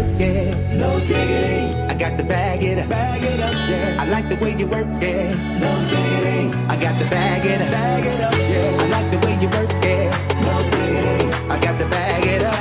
work it, no diggity. I got to bag it up, yeah. I like the way you work it, no diggity. I got to bag it up, yeah. I like the way you work it, no diggity. I got to bag it up,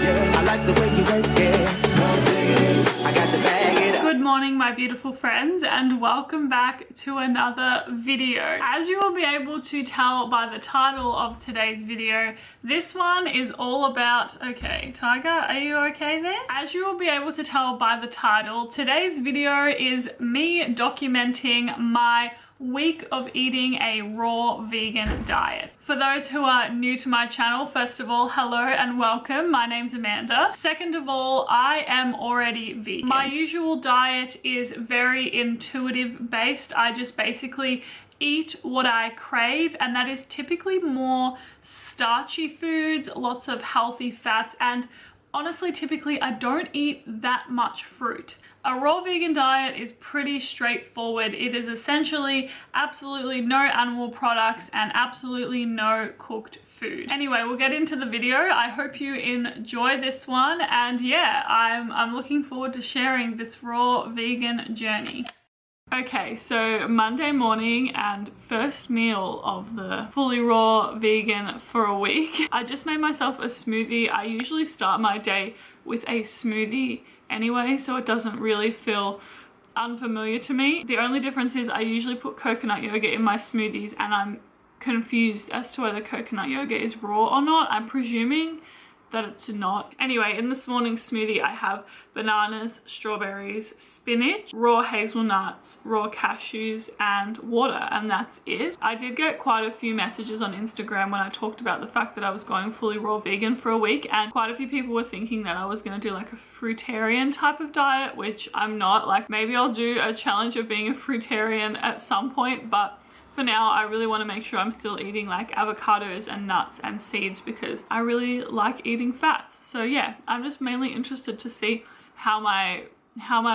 yeah. I like the way you work it, no diggity. I got to bag it up. Good morning, my beautiful friends, and welcome back to another video. As you will be able to tell by the title of today's video, this one is all about, okay, Tiger, are you okay there? As you will be able to tell by the title, today's video is me documenting my week of eating a raw vegan diet. For those who are new to my channel, first of all, hello and welcome. My name's Amanda. Second of all, I am already vegan. My usual diet is very intuitive based. I just basically eat what I crave, and that is typically more starchy foods, lots of healthy fats, and honestly, typically I don't eat that much fruit. A raw vegan diet is pretty straightforward. It is essentially absolutely no animal products and absolutely no cooked food. Anyway, we'll get into the video. I hope you enjoy this one, and yeah, I'm looking forward to sharing this raw vegan journey. Okay, so Monday morning and first meal of the fully raw vegan for a week. I just made myself a smoothie. I usually start my day with a smoothie anyway, so it doesn't really feel unfamiliar to me. The only difference is I usually put coconut yogurt in my smoothies, and I'm confused as to whether coconut yogurt is raw or not. I'm presuming that it's not. Anyway, in this morning's smoothie I have bananas, strawberries, spinach, raw hazelnuts, raw cashews, and water, and that's it. I did get quite a few messages on Instagram when I talked about the fact that I was going fully raw vegan for a week, and quite a few people were thinking that I was going to do like a fruitarian type of diet, which I'm not. Like, maybe I'll do a challenge of being a fruitarian at some point, but for now, I really want to make sure I'm still eating like avocados and nuts and seeds because I really like eating fats. So yeah, I'm just mainly interested to see how my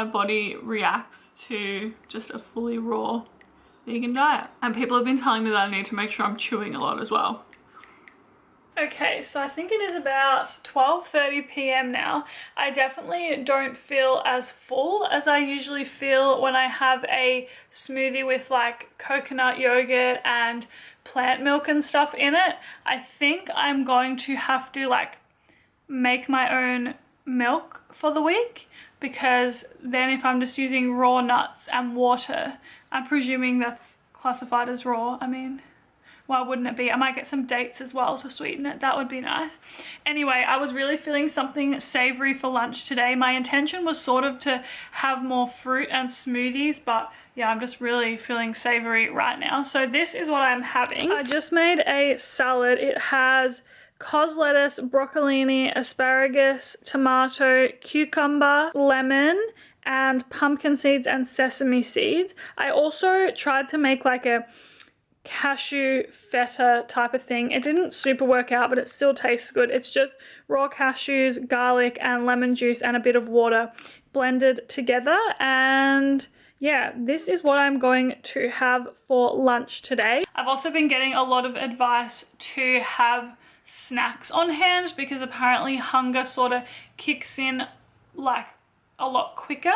body reacts to just a fully raw vegan diet. And people have been telling me that I need to make sure I'm chewing a lot as well. Okay, so I think it is about 12:30 p.m. now. I definitely don't feel as full as I usually feel when I have a smoothie with like coconut yogurt and plant milk and stuff in it. I think I'm going to have to like make my own milk for the week, because then if I'm just using raw nuts and water, I'm presuming that's classified as raw. I mean, why wouldn't it be? I might get some dates as well to sweeten it. That would be nice. Anyway, I was really feeling something savory for lunch today. My intention was sort of to have more fruit and smoothies, but yeah, I'm just really feeling savory right now. So this is what I'm having. I just made a salad. It has cos lettuce, broccolini, asparagus, tomato, cucumber, lemon, and pumpkin seeds and sesame seeds. I also tried to make like a cashew feta type of thing. It didn't super work out, but it still tastes good. It's just raw cashews, garlic, and lemon juice and a bit of water blended together. And yeah, this is what I'm going to have for lunch today. I've also been getting a lot of advice to have snacks on hand because apparently hunger sort of kicks in like a lot quicker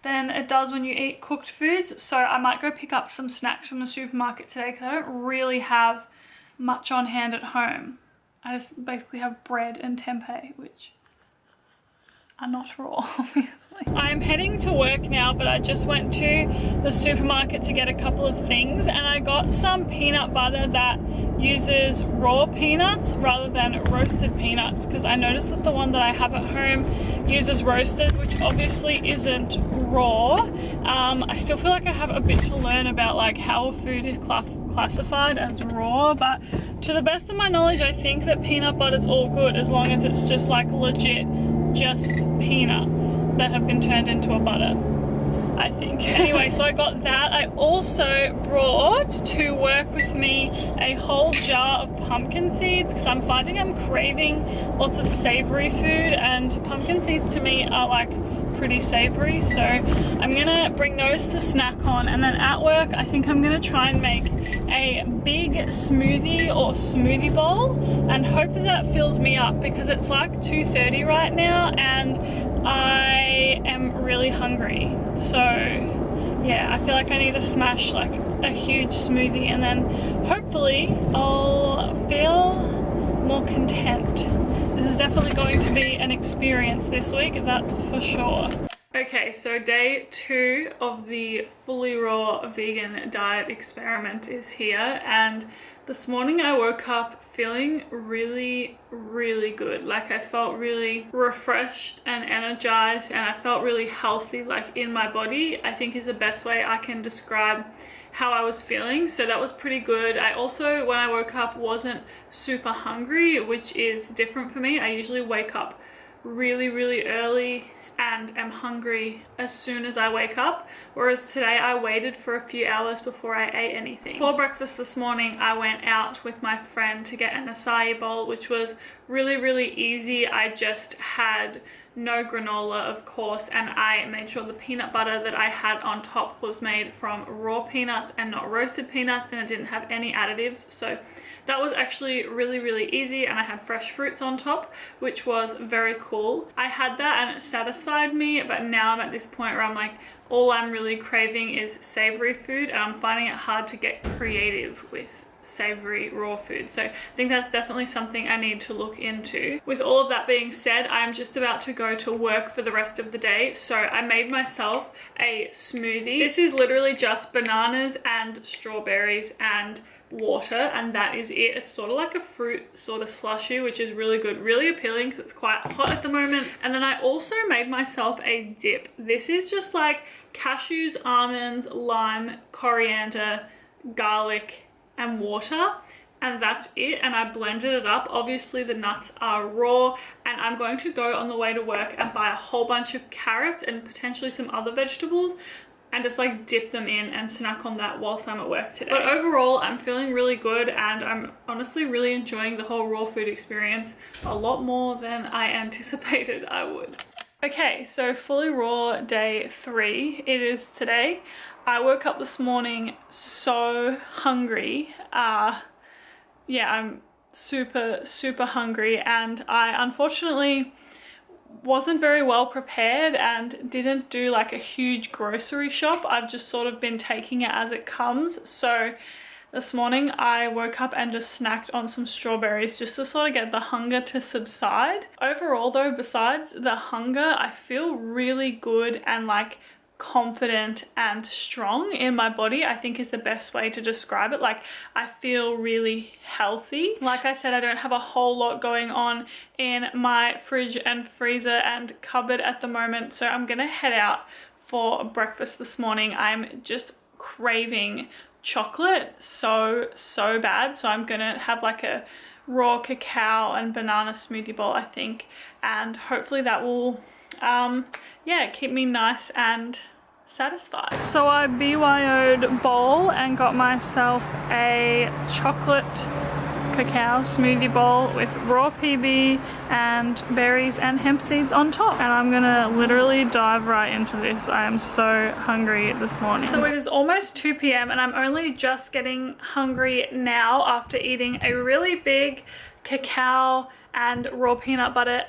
than it does when you eat cooked foods. So I might go pick up some snacks from the supermarket today because I don't really have much on hand at home. I just basically have bread and tempeh, which are not raw, obviously. I'm heading to work now, but I just went to the supermarket to get a couple of things, and I got some peanut butter that uses raw peanuts rather than roasted peanuts, because I noticed that the one that I have at home uses roasted, which obviously isn't raw. I still feel like I have a bit to learn about like how a food is classified as raw, but to the best of my knowledge, I think that peanut butter is all good as long as it's just like legit just peanuts that have been turned into a butter, I think. Anyway, so I got that. I also brought to work with me a whole jar of pumpkin seeds because I'm finding I'm craving lots of savory food, and pumpkin seeds to me are like pretty savory, so I'm gonna bring those to snack on. And then at work I think I'm gonna try and make a big smoothie or smoothie bowl and hope that that fills me up, because it's like 2:30 right now and I hungry. So yeah, I feel like I need to smash like a huge smoothie, and then hopefully I'll feel more content. This is definitely going to be an experience this week, that's for sure. Okay, so day 2 of the fully raw vegan diet experiment is here, and this morning I woke up feeling really good. Like I felt really refreshed and energized, and I felt really healthy, like in my body, I think is the best way I can describe how I was feeling. So that was pretty good. I also, when I woke up, wasn't super hungry, which is different for me. I usually wake up really early and am hungry as soon as I wake up, whereas today I waited for a few hours before I ate anything. For breakfast this morning, I went out with my friend to get an acai bowl, which was really easy. I just had no granola, of course, and I made sure the peanut butter that I had on top was made from raw peanuts and not roasted peanuts, and it didn't have any additives. So that was actually really easy, and I had fresh fruits on top, which was very cool. I had that and it satisfied me, but now I'm at this point where I'm like, all I'm really craving is savory food, and I'm finding it hard to get creative with savory raw food. So I think that's definitely something I need to look into. With all of that being said, I'm just about to go to work for the rest of the day, so I made myself a smoothie. This is literally just bananas and strawberries and water, and that is it. It's sort of like a fruit sort of slushy, which is really good, really appealing because it's quite hot at the moment. And then I also made myself a dip. This is just like cashews, almonds, lime, coriander, garlic and water, and that's it. And I blended it up. Obviously the nuts are raw, and I'm going to go on the way to work and buy a whole bunch of carrots and potentially some other vegetables and just like dip them in and snack on that whilst I'm at work today. But overall, I'm feeling really good, and I'm honestly really enjoying the whole raw food experience a lot more than I anticipated I would. Okay, so fully raw day 3 it is today. I woke up this morning so hungry. Yeah, I'm super hungry, and I unfortunately wasn't very well prepared and didn't do like a huge grocery shop. I've just sort of been taking it as it comes. So this morning I woke up and just snacked on some strawberries just to sort of get the hunger to subside. Overall though, besides the hunger, I feel really good and like confident and strong in my body, I think is the best way to describe it. Like I feel really healthy. Like I said, I don't have a whole lot going on in my fridge and freezer and cupboard at the moment, so I'm gonna head out for breakfast this morning. I'm just craving chocolate so bad, so I'm gonna have like a raw cacao and banana smoothie bowl, I think, and hopefully that will yeah, keep me nice and satisfied. So I BYO'd bowl and got myself a chocolate cacao smoothie bowl with raw PB and berries and hemp seeds on top, and I'm gonna literally dive right into this. I am so hungry this morning. So it is almost 2 p.m. and I'm only just getting hungry now after eating a really big cacao and raw peanut butter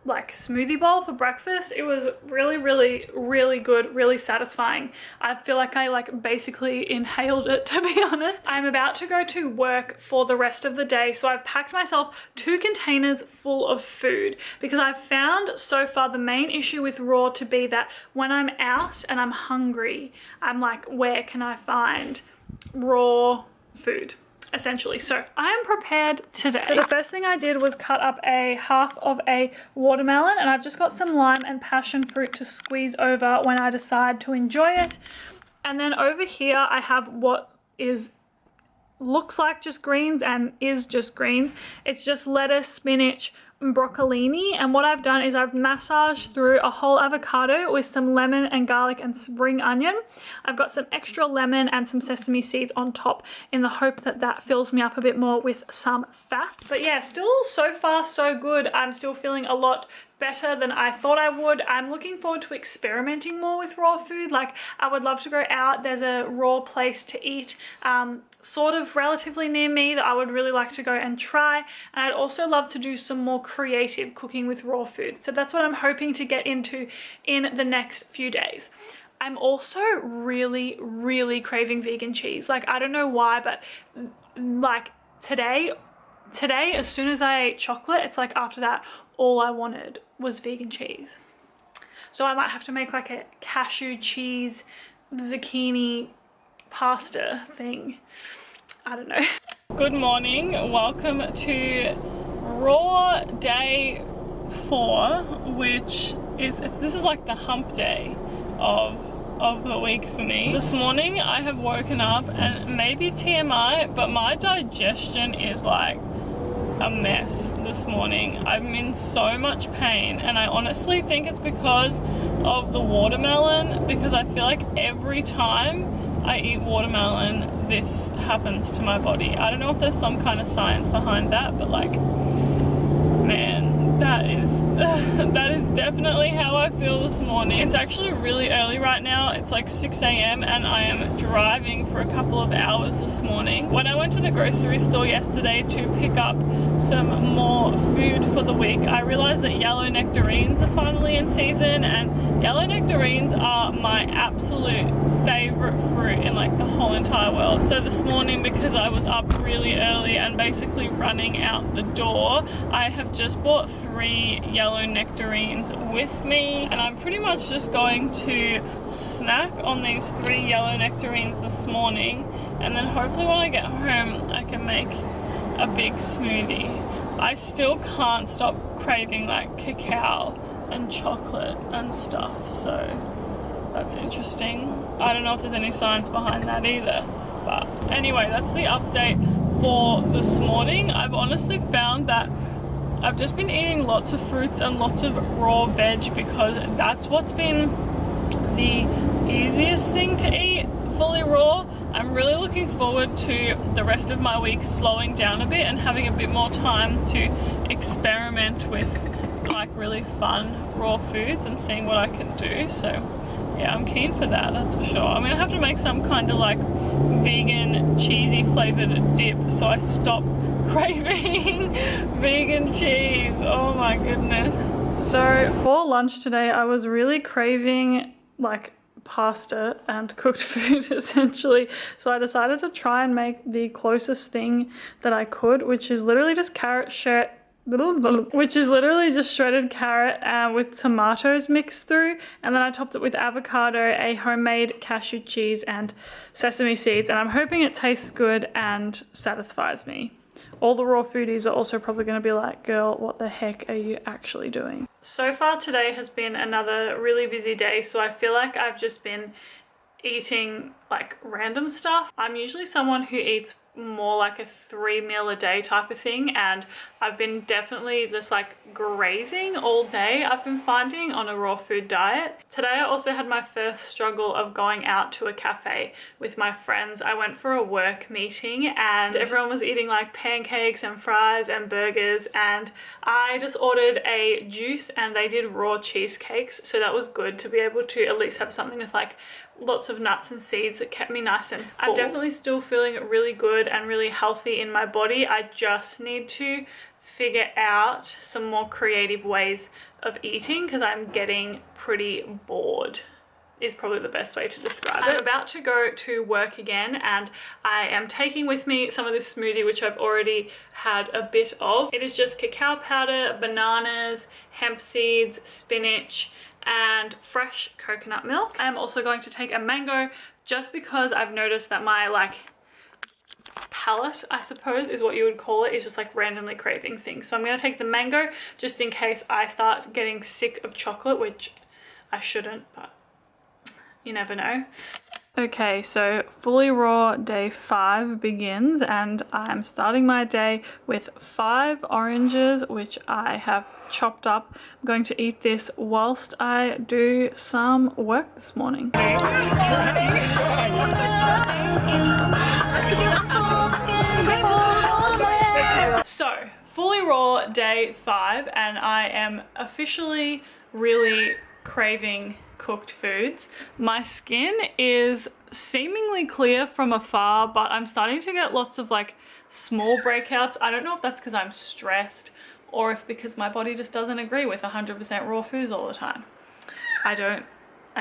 like smoothie bowl for breakfast. It was really good, really satisfying. I feel like I like basically inhaled it, to be honest. I'm about to go to work for the rest of the day, so I've packed myself 2 containers full of food because I've found so far the main issue with raw to be that when I'm out and I'm hungry, I'm like, where can I find raw food? Essentially. So I am prepared today. So the first thing I did was cut up a half of a watermelon, and I've just got some lime and passion fruit to squeeze over when I decide to enjoy it. And then over here I have what looks like just greens and is just greens. It's just lettuce, spinach, broccolini, and what I've done is I've massaged through a whole avocado with some lemon and garlic and spring onion. I've got some extra lemon and some sesame seeds on top in the hope that that fills me up a bit more with some fats. But yeah, still so far so good. I'm still feeling a lot better than I thought I would. I'm looking forward to experimenting more with raw food. Like, I would love to go out. There's a raw place to eat sort of relatively near me that I would really like to go and try. And I'd also love to do some more creative cooking with raw food. So that's what I'm hoping to get into in the next few days. I'm also really, really craving vegan cheese. Like, I don't know why, but like today, as soon as I ate chocolate, it's like after that, all I wanted was vegan cheese. So I might have to make like a cashew cheese zucchini pasta thing. I don't know. Good morning. Welcome to raw day 4, which is, this is like the hump day of the week for me. This morning I have woken up, and maybe TMI, but my digestion is like a mess this morning. I'm in so much pain, and I honestly think it's because of the watermelon, because I feel like every time I eat watermelon this happens to my body. I don't know if there's some kind of science behind that, but like, man, that is definitely how I feel this morning. It's actually really early right now. It's like 6 a.m. and I am driving for a couple of hours this morning. When I went to the grocery store yesterday to pick up some more food for the week, I realized that yellow nectarines are finally in season, and yellow nectarines are my absolute favorite fruit in like the whole entire world. So this morning, because I was up really early and basically running out the door, I have just bought 3 yellow nectarines with me, and I'm pretty much just going to snack on these 3 yellow nectarines this morning, and then hopefully when I get home I can make a big smoothie. I still can't stop craving like cacao and chocolate and stuff, so that's interesting. I don't know if there's any science behind that either, but anyway, that's the update for this morning. I've honestly found that I've just been eating lots of fruits and lots of raw veg because that's what's been the easiest thing to eat, fully raw. I'm really looking forward to the rest of my week slowing down a bit and having a bit more time to experiment with like really fun raw foods and seeing what I can do. So yeah, I'm keen for that, that's for sure. I'm gonna have to make some kind of like vegan cheesy flavored dip so I stop craving vegan cheese. Oh my goodness. So for lunch today, I was really craving like pasta and cooked food essentially, so I decided to try and make the closest thing that I could, which is literally just shredded carrot with tomatoes mixed through, and then I topped it with avocado, a homemade cashew cheese, and sesame seeds, and I'm hoping it tastes good and satisfies me. All the raw foodies are also probably going to be like, girl, what the heck are you actually doing? So far today has been another really busy day, so I feel like I've just been eating like random stuff. I'm usually someone who eats more like a 3 meal a day type of thing, and I've been definitely just like grazing all day, I've been finding, on a raw food diet. Today I also had my first struggle of going out to a cafe with my friends. I went for a work meeting and everyone was eating like pancakes and fries and burgers, and I just ordered a juice and they did raw cheesecakes, so that was good to be able to at least have something with like lots of nuts and seeds that kept me nice and full. I'm definitely still feeling really good and really healthy in my body. I just need to figure out some more creative ways of eating because I'm getting pretty bored, is probably the best way to describe it. I'm about to go to work again, and I am taking with me some of this smoothie which I've already had a bit of. It is just cacao powder, bananas, hemp seeds, spinach, and fresh coconut milk. I am also going to take a mango just because I've noticed that my like palate, I suppose is what you would call it, is just like randomly craving things. So I'm going to take the mango just in case I start getting sick of chocolate, which I shouldn't, but you never know. Okay, so fully raw day 5 begins, and I'm starting my day with 5 oranges which I have chopped up. I'm going to eat this whilst I do some work this morning. So fully raw day 5 and I am officially really craving cooked foods. My skin is seemingly clear from afar, but I'm starting to get lots of like small breakouts. I don't know if that's because I'm stressed or if because my body just doesn't agree with 100% raw foods all the time. I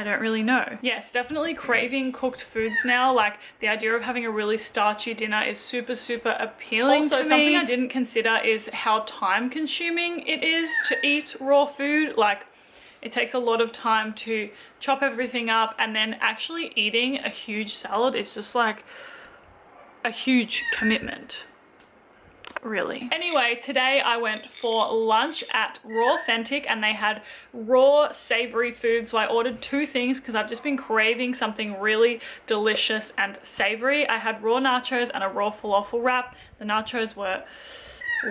don't really know. Yes, definitely craving cooked foods now. Like the idea of having a really starchy dinner is super appealing to me. Something I didn't consider is how time consuming it is to eat raw food. Like it takes a lot of time to chop everything up, and then actually eating a huge salad is just like a huge commitment, really. Anyway, today I went for lunch at Raw Authentic and they had raw savory food. So I ordered 2 things because I've just been craving something really delicious and savory. I had raw nachos and a raw falafel wrap. The nachos were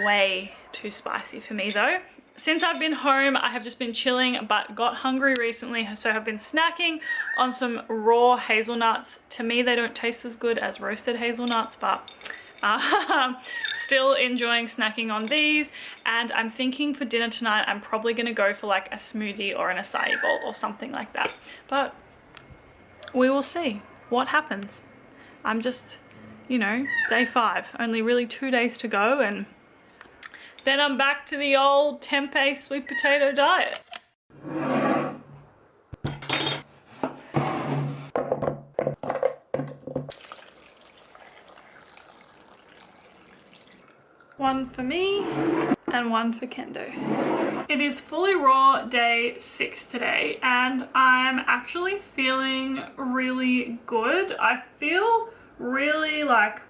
way too spicy for me though. Since I've been home, I have just been chilling, but got hungry recently, so I've been snacking on some raw hazelnuts. To me, they don't taste as good as roasted hazelnuts, but still enjoying snacking on these. And I'm thinking for dinner tonight, I'm probably gonna go for like a smoothie or an acai bowl or something like that. But we will see what happens. I'm just, you know, day 5, only really 2 days to go, and then I'm back to the old tempeh sweet potato diet. One for me and one for Kendo. It is fully raw day 6 today and I'm actually feeling really good. I feel really like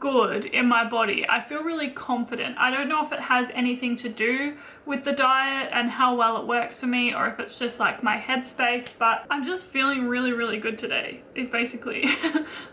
good in my body. I feel really confident. I don't know if it has anything to do with the diet and how well it works for me, or if it's just like my headspace, but I'm just feeling really good today is basically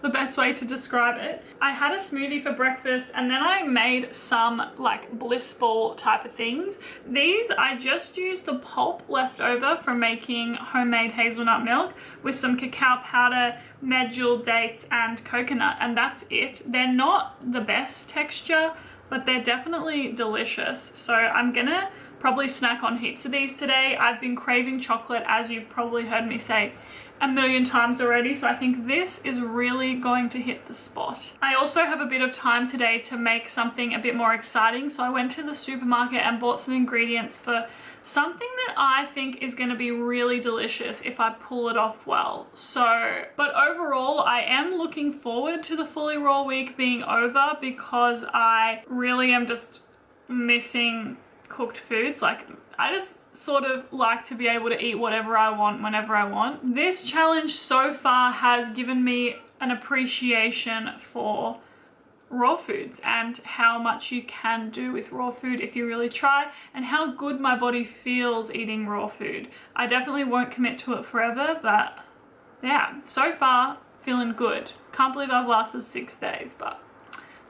the best way to describe it. I had a smoothie for breakfast and then I made some like bliss ball type of things. These I just used the pulp left over from making homemade hazelnut milk with some cacao powder, medjool dates and coconut, and that's it. They're not the best texture, but they're definitely delicious. So I'm gonna probably snack on heaps of these today. I've been craving chocolate, as you've probably heard me say a million times already, so I think this is really going to hit the spot. I also have a bit of time today to make something a bit more exciting, so I went to the supermarket and bought some ingredients for something that I think is going to be really delicious if I pull it off well. So, but overall I am looking forward to the fully raw week being over because I really am just missing cooked foods. Like I just sort of like to be able to eat whatever I want whenever I want. This challenge so far has given me an appreciation for raw foods and how much you can do with raw food if you really try, and how good my body feels eating raw food. I definitely won't commit to it forever, but yeah, so far feeling good. Can't believe I've lasted 6 days, but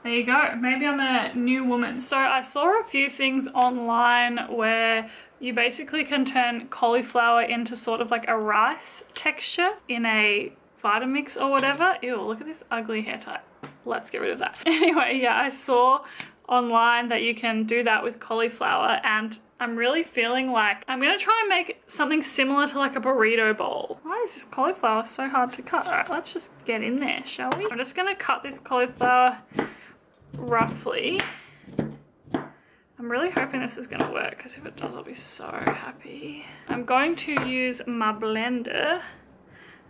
there you go. Maybe I'm a new woman. So I saw a few things online where you basically can turn cauliflower into sort of like a rice texture in a Vitamix or whatever. Ew, look at this ugly hair tie. Let's get rid of that. Anyway, yeah, I saw online that you can do that with cauliflower, and I'm really feeling like I'm gonna try and make something similar to like a burrito bowl. Why is this cauliflower so hard to cut? All right, let's just get in there, shall we? I'm just gonna cut this cauliflower roughly. I'm really hoping this is gonna work, because if it does, I'll be so happy. I'm going to use my blender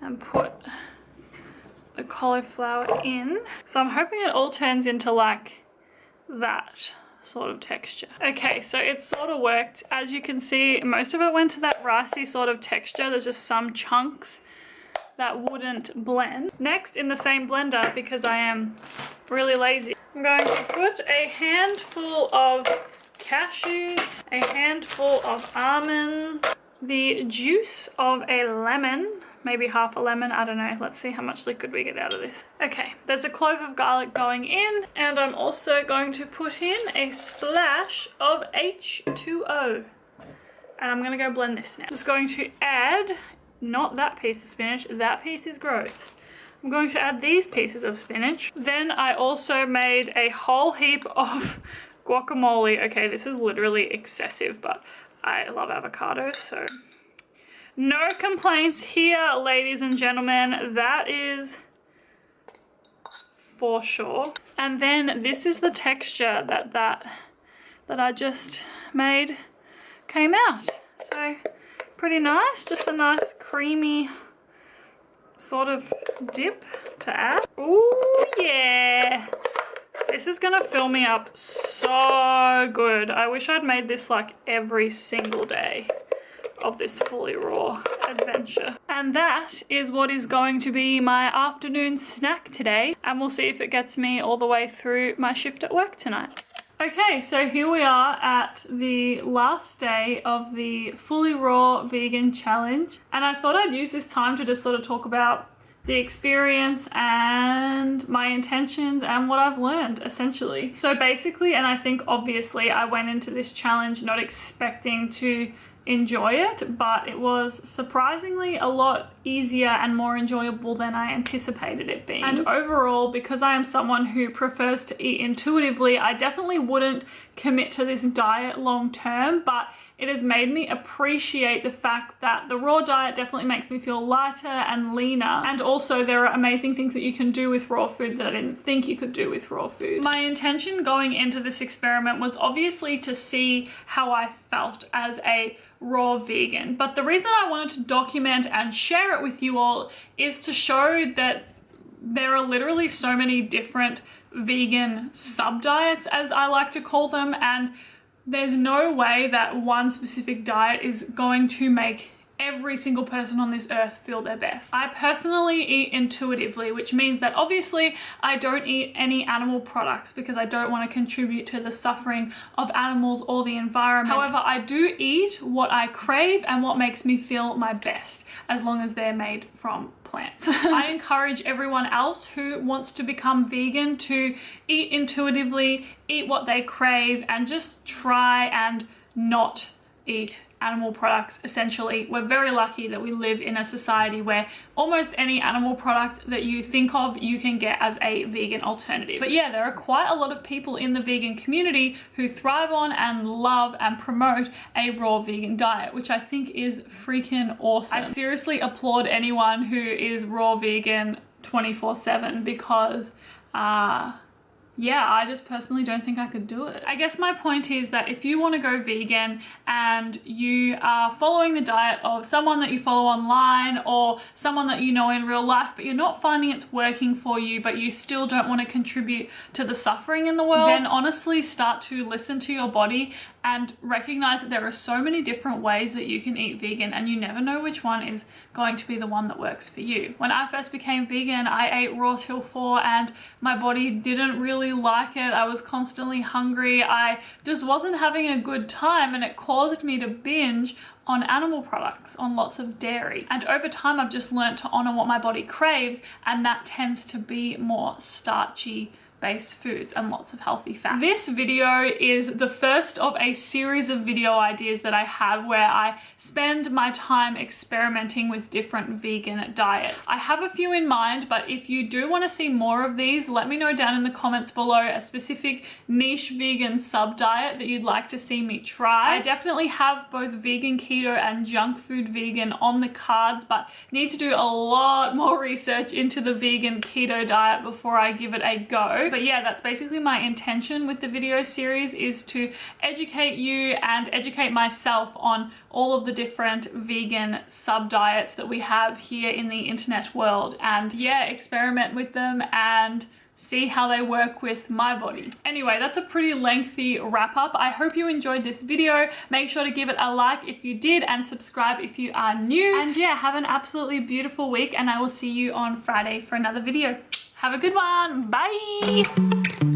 and put the cauliflower in. So I'm hoping it all turns into like that sort of texture. Okay, so it sort of worked. As you can see, most of it went to that ricey sort of texture. There's just some chunks that wouldn't blend. Next, in the same blender, because I am really lazy, I'm going to put a handful of cashews, a handful of almonds, the juice of a lemon, maybe half a lemon, I don't know. Let's see how much liquid we get out of this. Okay, there's a clove of garlic going in, and I'm also going to put in a splash of H2O. And I'm gonna go blend this now. Just going to add, not that piece of spinach, that piece is gross. I'm going to add these pieces of spinach. Then I also made a whole heap of Guacamole. Okay, this is literally excessive, but I love avocado, so no complaints here, ladies and gentlemen. That is for sure. And then this is the texture that I just made came out. So pretty nice, just a nice creamy sort of dip to add. Ooh, yeah. This is gonna fill me up so good. I wish I'd made this like every single day of this fully raw adventure. And that is what is going to be my afternoon snack today. And we'll see if it gets me all the way through my shift at work tonight. Okay, so here we are at the last day of the fully raw vegan challenge. And I thought I'd use this time to just sort of talk about the experience and my intentions and what I've learned, essentially. So basically, and I think obviously, I went into this challenge not expecting to enjoy it, but it was surprisingly a lot easier and more enjoyable than I anticipated it being. And overall, because I am someone who prefers to eat intuitively, I definitely wouldn't commit to this diet long term, but it has made me appreciate the fact that the raw diet definitely makes me feel lighter and leaner. And also there are amazing things that you can do with raw food that I didn't think you could do with raw food. My intention going into this experiment was obviously to see how I felt as a raw vegan. But the reason I wanted to document and share it with you all is to show that there are literally so many different vegan sub-diets, as I like to call them, and there's no way that one specific diet is going to make every single person on this earth feel their best. I personally eat intuitively, which means that obviously I don't eat any animal products because I don't want to contribute to the suffering of animals or the environment. However, I do eat what I crave and what makes me feel my best, as long as they're made from plants. I encourage everyone else who wants to become vegan to eat intuitively, eat what they crave, and just try and not eat animal products. Essentially, we're very lucky that we live in a society where almost any animal product that you think of, you can get as a vegan alternative. But yeah, there are quite a lot of people in the vegan community who thrive on and love and promote a raw vegan diet, which I think is freaking awesome. I seriously applaud anyone who is raw vegan 24/7 because yeah, I just personally don't think I could do it. I guess my point is that if you want to go vegan and you are following the diet of someone that you follow online or someone that you know in real life, but you're not finding it's working for you, but you still don't want to contribute to the suffering in the world, then honestly start to listen to your body and recognize that there are so many different ways that you can eat vegan, and you never know which one is going to be the one that works for you. When I first became vegan, I ate raw till 4 and my body didn't really like it. I was constantly hungry. I just wasn't having a good time, and it caused me to binge on animal products, on lots of dairy. And over time, I've just learned to honor what my body craves, and that tends to be more starchy based foods and lots of healthy fat. This video is the first of a series of video ideas that I have where I spend my time experimenting with different vegan diets. I have a few in mind, but if you do want to see more of these, let me know down in the comments below a specific niche vegan sub diet that you'd like to see me try. I definitely have both vegan keto and junk food vegan on the cards, but need to do a lot more research into the vegan keto diet before I give it a go. But yeah, that's basically my intention with the video series, is to educate you and educate myself on all of the different vegan sub diets that we have here in the internet world, and yeah, experiment with them and see how they work with my body. Anyway, that's a pretty lengthy wrap up. I hope you enjoyed this video. Make sure to give it a like if you did, and subscribe if you are new. And yeah, have an absolutely beautiful week, and I will see you on Friday for another video. Have a good one. Bye.